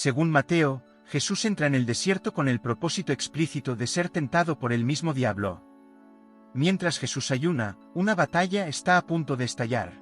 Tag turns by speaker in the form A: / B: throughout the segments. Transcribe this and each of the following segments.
A: Según Mateo, Jesús entra en el desierto con el propósito explícito de ser tentado por el mismo diablo. Mientras Jesús ayuna, una batalla está a punto de estallar.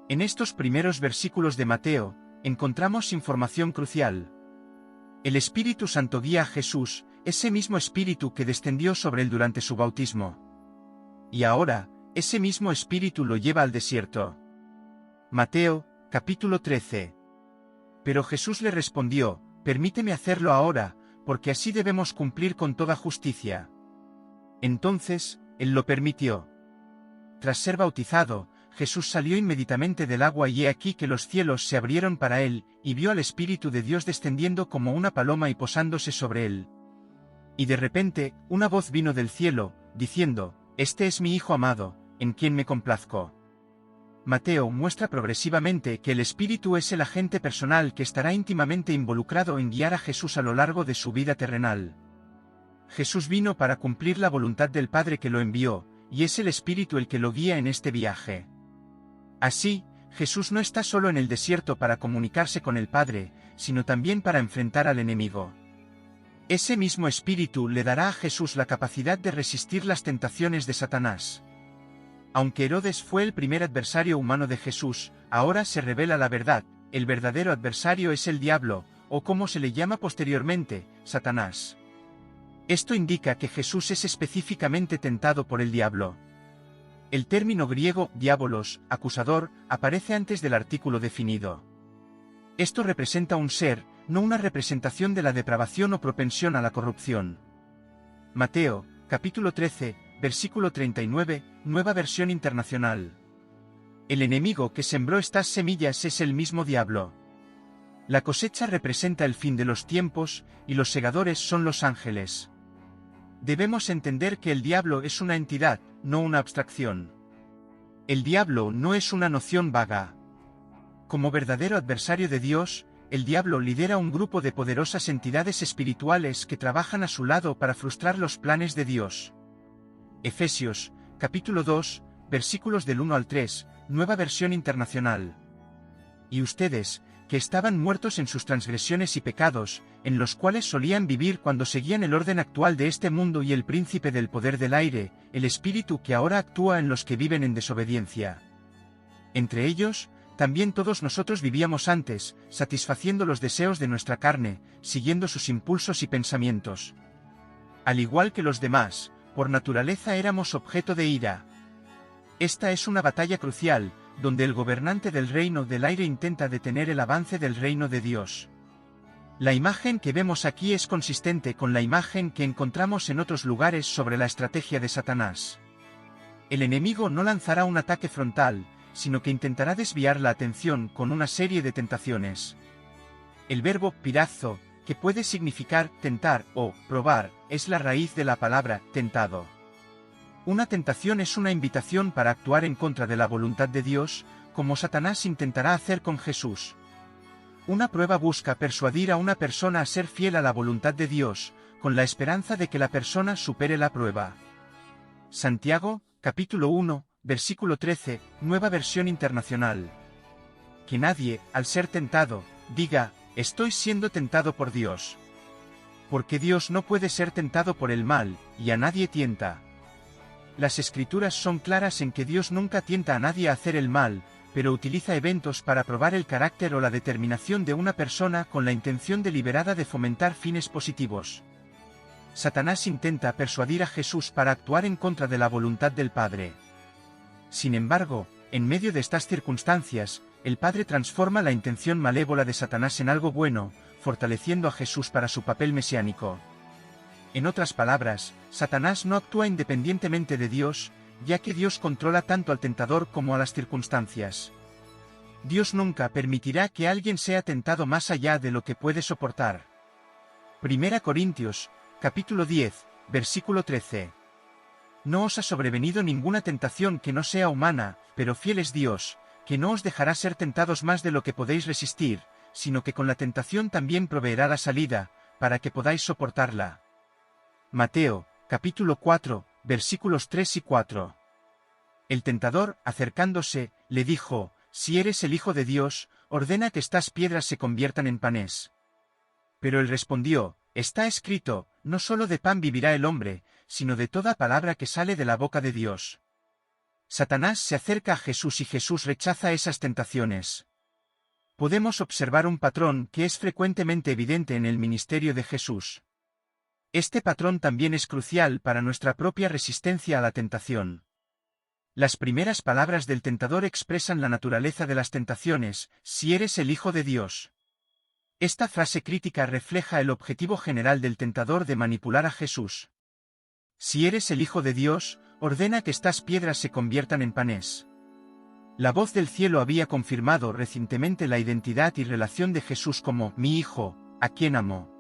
A: En estos primeros versículos de Mateo, encontramos información crucial. El Espíritu Santo guía a Jesús, ese mismo Espíritu que descendió sobre él durante su bautismo. Y ahora, ese mismo Espíritu lo lleva al desierto. Mateo, capítulo 13. Pero Jesús le respondió: permíteme hacerlo ahora, porque así debemos cumplir con toda justicia. Entonces, él lo permitió. Tras ser bautizado, Jesús salió inmediatamente del agua y he aquí que los cielos se abrieron para él, y vio al Espíritu de Dios descendiendo como una paloma y posándose sobre él. Y de repente, una voz vino del cielo, diciendo: Este es mi Hijo amado, en quien me complazco. Mateo muestra progresivamente que el Espíritu es el agente personal que estará íntimamente involucrado en guiar a Jesús a lo largo de su vida terrenal. Jesús vino para cumplir la voluntad del Padre que lo envió, y es el Espíritu el que lo guía en este viaje. Así, Jesús no está solo en el desierto para comunicarse con el Padre, sino también para enfrentar al enemigo. Ese mismo Espíritu le dará a Jesús la capacidad de resistir las tentaciones de Satanás. Aunque Herodes fue el primer adversario humano de Jesús, ahora se revela la verdad: el verdadero adversario es el diablo, o como se le llama posteriormente, Satanás. Esto indica que Jesús es específicamente tentado por el diablo. El término griego diabolos, acusador, aparece antes del artículo definido. Esto representa un ser, no una representación de la depravación o propensión a la corrupción. Mateo, capítulo 13, versículo 39, Nueva Versión Internacional. El enemigo que sembró estas semillas es el mismo diablo. La cosecha representa el fin de los tiempos, y los segadores son los ángeles. Debemos entender que el diablo es una entidad, no una abstracción. El diablo no es una noción vaga. Como verdadero adversario de Dios, el diablo lidera un grupo de poderosas entidades espirituales que trabajan a su lado para frustrar los planes de Dios. Efesios, capítulo 2, versículos del 1 al 3, Nueva Versión Internacional. Y ustedes, que estaban muertos en sus transgresiones y pecados, en los cuales solían vivir cuando seguían el orden actual de este mundo y el príncipe del poder del aire, el espíritu que ahora actúa en los que viven en desobediencia. Entre ellos, también todos nosotros vivíamos antes, satisfaciendo los deseos de nuestra carne, siguiendo sus impulsos y pensamientos. Al igual que los demás, por naturaleza éramos objeto de ira. Esta es una batalla crucial, donde el gobernante del reino del aire intenta detener el avance del reino de Dios. La imagen que vemos aquí es consistente con la imagen que encontramos en otros lugares sobre la estrategia de Satanás. El enemigo no lanzará un ataque frontal, sino que intentará desviar la atención con una serie de tentaciones. El verbo pirazo, que puede significar tentar o probar, es la raíz de la palabra tentado. Una tentación es una invitación para actuar en contra de la voluntad de Dios, como Satanás intentará hacer con Jesús. Una prueba busca persuadir a una persona a ser fiel a la voluntad de Dios, con la esperanza de que la persona supere la prueba. Santiago, capítulo 1, versículo 13, Nueva Versión Internacional. Que nadie, al ser tentado, diga: estoy siendo tentado por Dios. Porque Dios no puede ser tentado por el mal, y a nadie tienta. Las Escrituras son claras en que Dios nunca tienta a nadie a hacer el mal, pero utiliza eventos para probar el carácter o la determinación de una persona con la intención deliberada de fomentar fines positivos. Satanás intenta persuadir a Jesús para actuar en contra de la voluntad del Padre. Sin embargo, en medio de estas circunstancias, el Padre transforma la intención malévola de Satanás en algo bueno, fortaleciendo a Jesús para su papel mesiánico. En otras palabras, Satanás no actúa independientemente de Dios, ya que Dios controla tanto al tentador como a las circunstancias. Dios nunca permitirá que alguien sea tentado más allá de lo que puede soportar. 1 Corintios, capítulo 10, versículo 13. No os ha sobrevenido ninguna tentación que no sea humana, pero fiel es Dios, que no os dejará ser tentados más de lo que podéis resistir, sino que con la tentación también proveerá la salida, para que podáis soportarla. Mateo, capítulo 4, versículos 3 y 4. El tentador, acercándose, le dijo: si eres el Hijo de Dios, ordena que estas piedras se conviertan en panes. Pero él respondió, está escrito, no solo de pan vivirá el hombre, sino de toda palabra que sale de la boca de Dios. Satanás se acerca a Jesús y Jesús rechaza esas tentaciones. Podemos observar un patrón que es frecuentemente evidente en el ministerio de Jesús. Este patrón también es crucial para nuestra propia resistencia a la tentación. Las primeras palabras del tentador expresan la naturaleza de las tentaciones, si eres el Hijo de Dios. Esta frase crítica refleja el objetivo general del tentador de manipular a Jesús. Si eres el Hijo de Dios, ordena que estas piedras se conviertan en panes. La voz del cielo había confirmado recientemente la identidad y relación de Jesús como mi Hijo, a quien amo.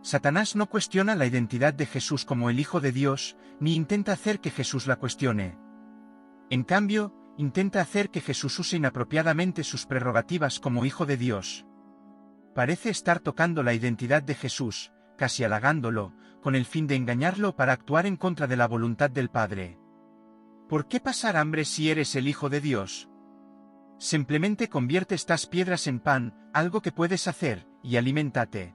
A: Satanás no cuestiona la identidad de Jesús como el Hijo de Dios, ni intenta hacer que Jesús la cuestione. En cambio, intenta hacer que Jesús use inapropiadamente sus prerrogativas como Hijo de Dios. Parece estar tocando la identidad de Jesús, casi halagándolo, con el fin de engañarlo para actuar en contra de la voluntad del Padre. ¿Por qué pasar hambre si eres el Hijo de Dios? Simplemente convierte estas piedras en pan, algo que puedes hacer, y aliméntate.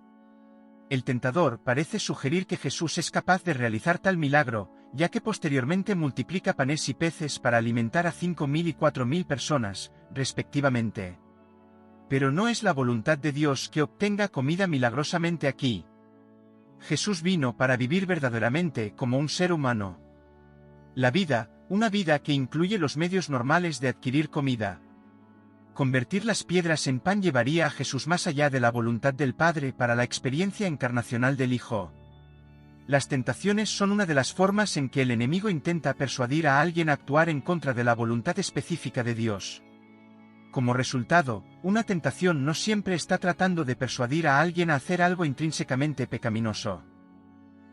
A: El tentador parece sugerir que Jesús es capaz de realizar tal milagro, ya que posteriormente multiplica panes y peces para alimentar a 5.000 y 4.000 personas, respectivamente. Pero no es la voluntad de Dios que obtenga comida milagrosamente aquí. Jesús vino para vivir verdaderamente como un ser humano. La vida, una vida que incluye los medios normales de adquirir comida. Convertir las piedras en pan llevaría a Jesús más allá de la voluntad del Padre para la experiencia encarnacional del Hijo. Las tentaciones son una de las formas en que el enemigo intenta persuadir a alguien a actuar en contra de la voluntad específica de Dios. Como resultado, una tentación no siempre está tratando de persuadir a alguien a hacer algo intrínsecamente pecaminoso.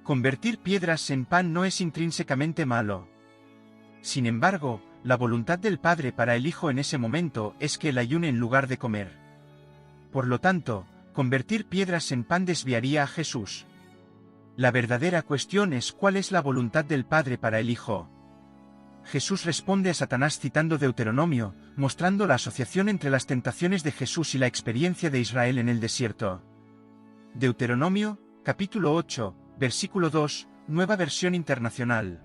A: Convertir piedras en pan no es intrínsecamente malo. Sin embargo, la voluntad del Padre para el Hijo en ese momento es que él ayune en lugar de comer. Por lo tanto, convertir piedras en pan desviaría a Jesús. La verdadera cuestión es cuál es la voluntad del Padre para el Hijo. Jesús responde a Satanás citando Deuteronomio, mostrando la asociación entre las tentaciones de Jesús y la experiencia de Israel en el desierto. Deuteronomio, capítulo 8, versículo 2, Nueva Versión Internacional.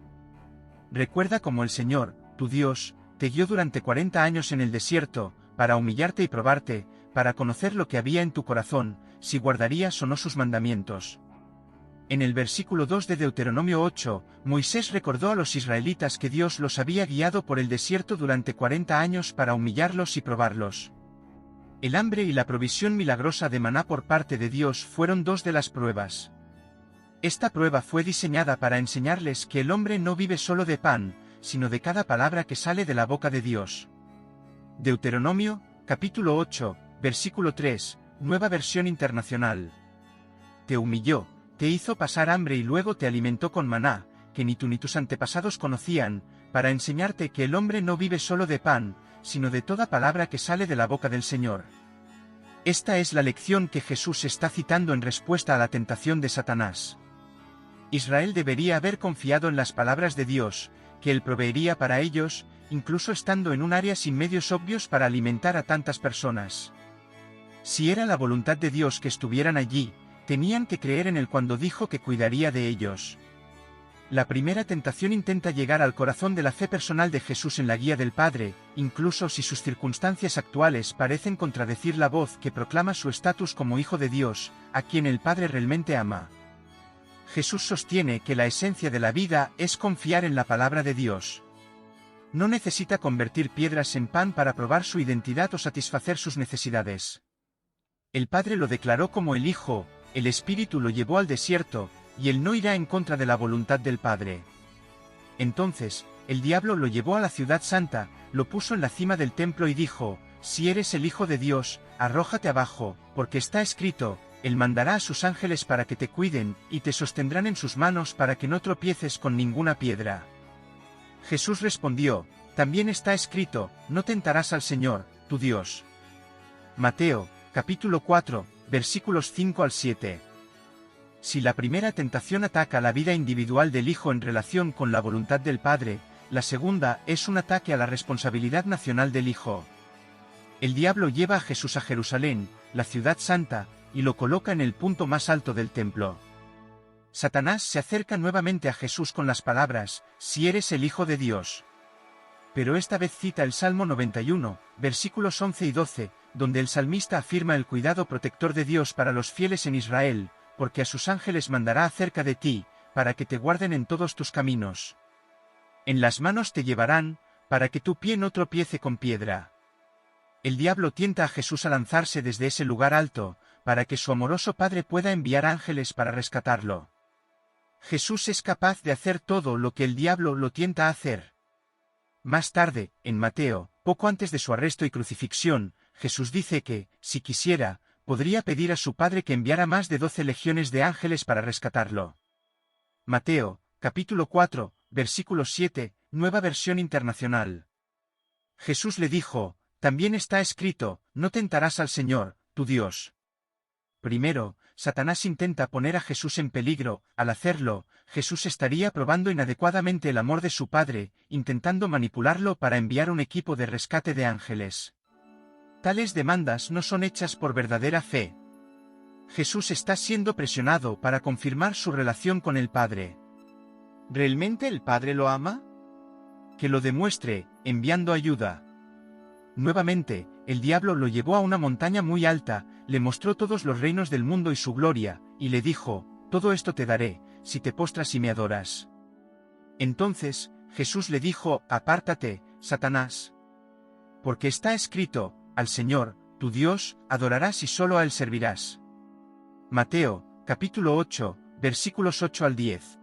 A: Recuerda cómo el Señor, tu Dios, te guió durante 40 años en el desierto, para humillarte y probarte, para conocer lo que había en tu corazón, si guardarías o no sus mandamientos. En el versículo 2 de Deuteronomio 8, Moisés recordó a los israelitas que Dios los había guiado por el desierto durante 40 años para humillarlos y probarlos. El hambre y la provisión milagrosa de maná por parte de Dios fueron dos de las pruebas. Esta prueba fue diseñada para enseñarles que el hombre no vive solo de pan, sino de cada palabra que sale de la boca de Dios. Deuteronomio, capítulo 8, versículo 3, Nueva Versión Internacional. Te humilló, te hizo pasar hambre y luego te alimentó con maná, que ni tú ni tus antepasados conocían, para enseñarte que el hombre no vive solo de pan, sino de toda palabra que sale de la boca del Señor. Esta es la lección que Jesús está citando en respuesta a la tentación de Satanás. Israel debería haber confiado en las palabras de Dios, que Él proveería para ellos, incluso estando en un área sin medios obvios para alimentar a tantas personas. Si era la voluntad de Dios que estuvieran allí, tenían que creer en Él cuando dijo que cuidaría de ellos. La primera tentación intenta llegar al corazón de la fe personal de Jesús en la guía del Padre, incluso si sus circunstancias actuales parecen contradecir la voz que proclama su estatus como Hijo de Dios, a quien el Padre realmente ama. Jesús sostiene que la esencia de la vida es confiar en la palabra de Dios. No necesita convertir piedras en pan para probar su identidad o satisfacer sus necesidades. El Padre lo declaró como el Hijo, el Espíritu lo llevó al desierto, y él no irá en contra de la voluntad del Padre. Entonces, el diablo lo llevó a la ciudad santa, lo puso en la cima del templo y dijo, si eres el Hijo de Dios, arrójate abajo, porque está escrito, Él mandará a sus ángeles para que te cuiden, y te sostendrán en sus manos para que no tropieces con ninguna piedra. Jesús respondió, también está escrito, no tentarás al Señor, tu Dios. Mateo, capítulo 4, versículos 5 al 7. Si la primera tentación ataca la vida individual del Hijo en relación con la voluntad del Padre, la segunda es un ataque a la responsabilidad nacional del Hijo. El diablo lleva a Jesús a Jerusalén, la ciudad santa, y lo coloca en el punto más alto del templo. Satanás se acerca nuevamente a Jesús con las palabras, «Si eres el Hijo de Dios». Pero esta vez cita el Salmo 91, versículos 11 y 12, donde el salmista afirma el cuidado protector de Dios para los fieles en Israel, porque a sus ángeles mandará acerca de ti, para que te guarden en todos tus caminos. En las manos te llevarán, para que tu pie no tropiece con piedra. El diablo tienta a Jesús a lanzarse desde ese lugar alto, para que su amoroso Padre pueda enviar ángeles para rescatarlo. Jesús es capaz de hacer todo lo que el diablo lo tienta a hacer. Más tarde, en Mateo, poco antes de su arresto y crucifixión, Jesús dice que, si quisiera, podría pedir a su Padre que enviara más de 12 legiones de ángeles para rescatarlo. Mateo, capítulo 4, versículo 7, Nueva Versión Internacional. Jesús le dijo, también está escrito, no tentarás al Señor, tu Dios. Primero, Satanás intenta poner a Jesús en peligro. Al hacerlo, Jesús estaría probando inadecuadamente el amor de su Padre, intentando manipularlo para enviar un equipo de rescate de ángeles. Tales demandas no son hechas por verdadera fe. Jesús está siendo presionado para confirmar su relación con el Padre. ¿Realmente el Padre lo ama? Que lo demuestre, enviando ayuda. Nuevamente, el diablo lo llevó a una montaña muy alta, le mostró todos los reinos del mundo y su gloria, y le dijo, todo esto te daré, si te postras y me adoras. Entonces, Jesús le dijo, apártate, Satanás. Porque está escrito, al Señor, tu Dios, adorarás y solo a Él servirás. Mateo, capítulo 8, versículos 8 al 10.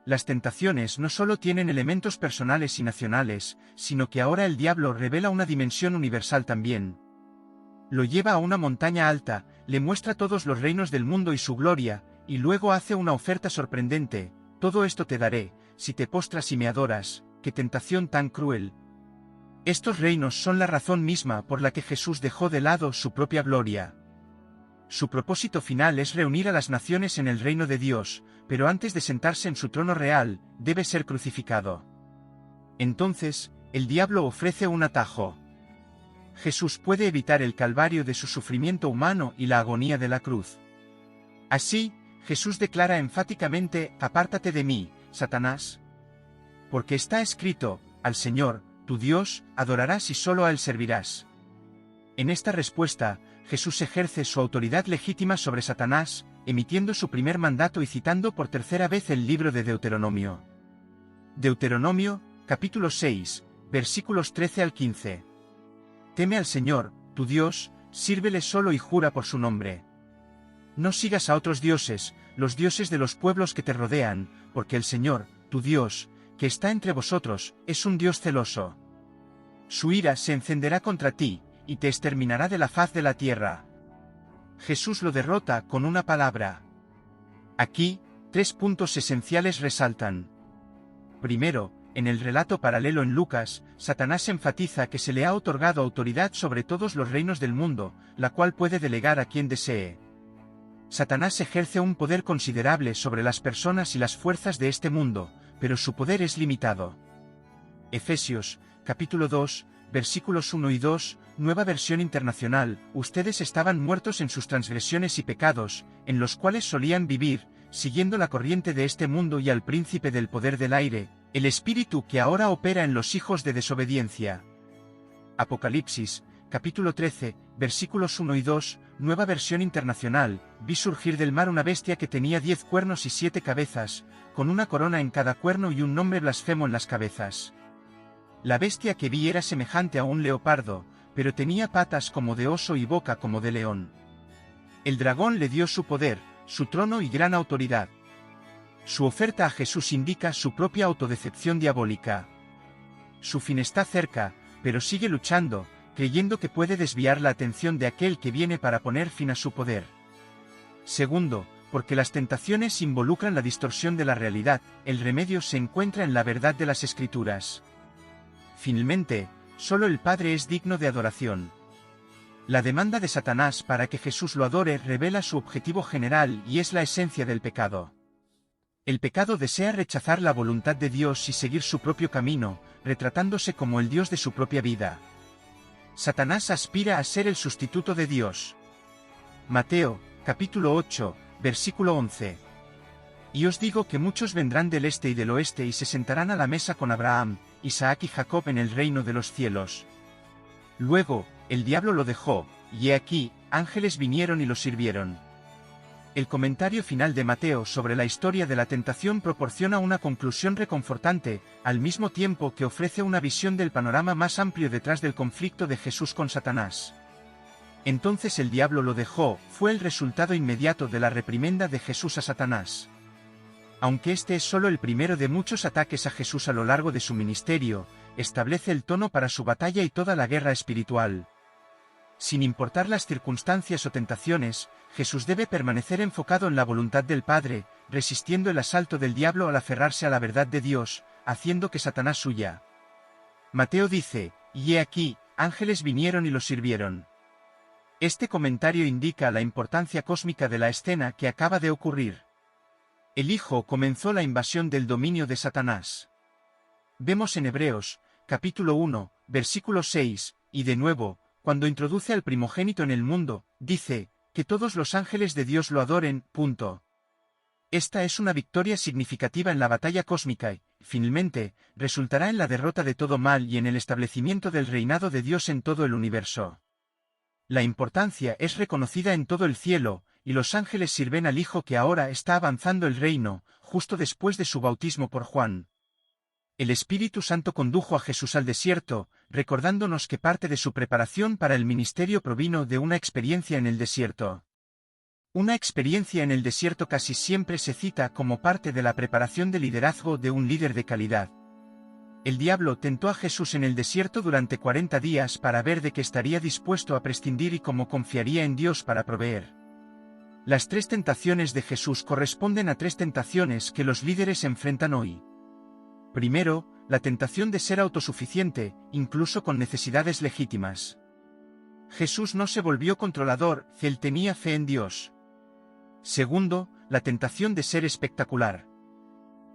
A: Las tentaciones no solo tienen elementos personales y nacionales, sino que ahora el diablo revela una dimensión universal también. Lo lleva a una montaña alta, le muestra todos los reinos del mundo y su gloria, y luego hace una oferta sorprendente, todo esto te daré, si te postras y me adoras. ¡Qué tentación tan cruel! Estos reinos son la razón misma por la que Jesús dejó de lado su propia gloria. Su propósito final es reunir a las naciones en el reino de Dios, pero antes de sentarse en su trono real, debe ser crucificado. Entonces, el diablo ofrece un atajo. Jesús puede evitar el calvario de su sufrimiento humano y la agonía de la cruz. Así, Jesús declara enfáticamente, apártate de mí, Satanás. Porque está escrito, al Señor, tu Dios, adorarás y solo a Él servirás. En esta respuesta, Jesús ejerce su autoridad legítima sobre Satanás, emitiendo su primer mandato y citando por tercera vez el libro de Deuteronomio. Deuteronomio, capítulo 6, versículos 13 al 15. Teme al Señor, tu Dios, sírvele solo y jura por su nombre. No sigas a otros dioses, los dioses de los pueblos que te rodean, porque el Señor, tu Dios, que está entre vosotros, es un Dios celoso. Su ira se encenderá contra ti, y te exterminará de la faz de la tierra. Jesús lo derrota con una palabra. Aquí, 3 puntos esenciales resaltan. Primero, en el relato paralelo en Lucas, Satanás enfatiza que se le ha otorgado autoridad sobre todos los reinos del mundo, la cual puede delegar a quien desee. Satanás ejerce un poder considerable sobre las personas y las fuerzas de este mundo, pero su poder es limitado. Efesios, capítulo 2, versículos 1 y 2, Nueva Versión Internacional, ustedes estaban muertos en sus transgresiones y pecados, en los cuales solían vivir, siguiendo la corriente de este mundo y al príncipe del poder del aire, el espíritu que ahora opera en los hijos de desobediencia. Apocalipsis, capítulo 13, versículos 1 y 2, Nueva Versión Internacional, vi surgir del mar una bestia que tenía 10 cuernos y 7 cabezas, con una corona en cada cuerno y un nombre blasfemo en las cabezas. La bestia que vi era semejante a un leopardo, pero tenía patas como de oso y boca como de león. El dragón le dio su poder, su trono y gran autoridad. Su oferta a Jesús indica su propia autodecepción diabólica. Su fin está cerca, pero sigue luchando, creyendo que puede desviar la atención de aquel que viene para poner fin a su poder. Segundo, porque las tentaciones involucran la distorsión de la realidad, el remedio se encuentra en la verdad de las Escrituras. Finalmente, solo el Padre es digno de adoración. La demanda de Satanás para que Jesús lo adore revela su objetivo general y es la esencia del pecado. El pecado desea rechazar la voluntad de Dios y seguir su propio camino, retratándose como el Dios de su propia vida. Satanás aspira a ser el sustituto de Dios. Mateo, capítulo 8, versículo 11. Y os digo que muchos vendrán del este y del oeste y se sentarán a la mesa con Abraham, Isaac y Jacob en el reino de los cielos. Luego, el diablo lo dejó, y he aquí, ángeles vinieron y lo sirvieron. El comentario final de Mateo sobre la historia de la tentación proporciona una conclusión reconfortante, al mismo tiempo que ofrece una visión del panorama más amplio detrás del conflicto de Jesús con Satanás. Entonces el diablo lo dejó, fue el resultado inmediato de la reprimenda de Jesús a Satanás. Aunque este es solo el primero de muchos ataques a Jesús a lo largo de su ministerio, establece el tono para su batalla y toda la guerra espiritual. Sin importar las circunstancias o tentaciones, Jesús debe permanecer enfocado en la voluntad del Padre, resistiendo el asalto del diablo al aferrarse a la verdad de Dios, haciendo que Satanás huya. Mateo dice, y he aquí, ángeles vinieron y lo sirvieron. Este comentario indica la importancia cósmica de la escena que acaba de ocurrir. El Hijo comenzó la invasión del dominio de Satanás. Vemos en Hebreos, capítulo 1, versículo 6, y de nuevo, cuando introduce al primogénito en el mundo, dice, que todos los ángeles de Dios lo adoren, punto. Esta es una victoria significativa en la batalla cósmica y, finalmente, resultará en la derrota de todo mal y en el establecimiento del reinado de Dios en todo el universo. La importancia es reconocida en todo el cielo, y los ángeles sirven al Hijo que ahora está avanzando el reino, justo después de su bautismo por Juan. El Espíritu Santo condujo a Jesús al desierto, recordándonos que parte de su preparación para el ministerio provino de una experiencia en el desierto. Una experiencia en el desierto casi siempre se cita como parte de la preparación de liderazgo de un líder de calidad. El diablo tentó a Jesús en el desierto durante 40 días para ver de qué estaría dispuesto a prescindir y cómo confiaría en Dios para proveer. Las 3 tentaciones de Jesús corresponden a 3 tentaciones que los líderes enfrentan hoy. Primero, la tentación de ser autosuficiente, incluso con necesidades legítimas. Jesús no se volvió controlador, él tenía fe en Dios. Segundo, la tentación de ser espectacular.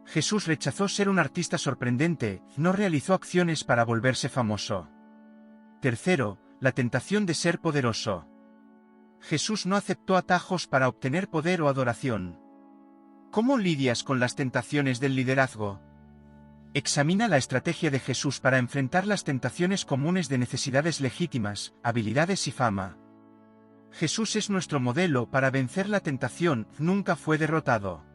A: Jesús rechazó ser un artista sorprendente, no realizó acciones para volverse famoso. Tercero, la tentación de ser poderoso. Jesús no aceptó atajos para obtener poder o adoración. ¿Cómo lidias con las tentaciones del liderazgo? Examina la estrategia de Jesús para enfrentar las tentaciones comunes de necesidades legítimas, habilidades y fama. Jesús es nuestro modelo para vencer la tentación, nunca fue derrotado.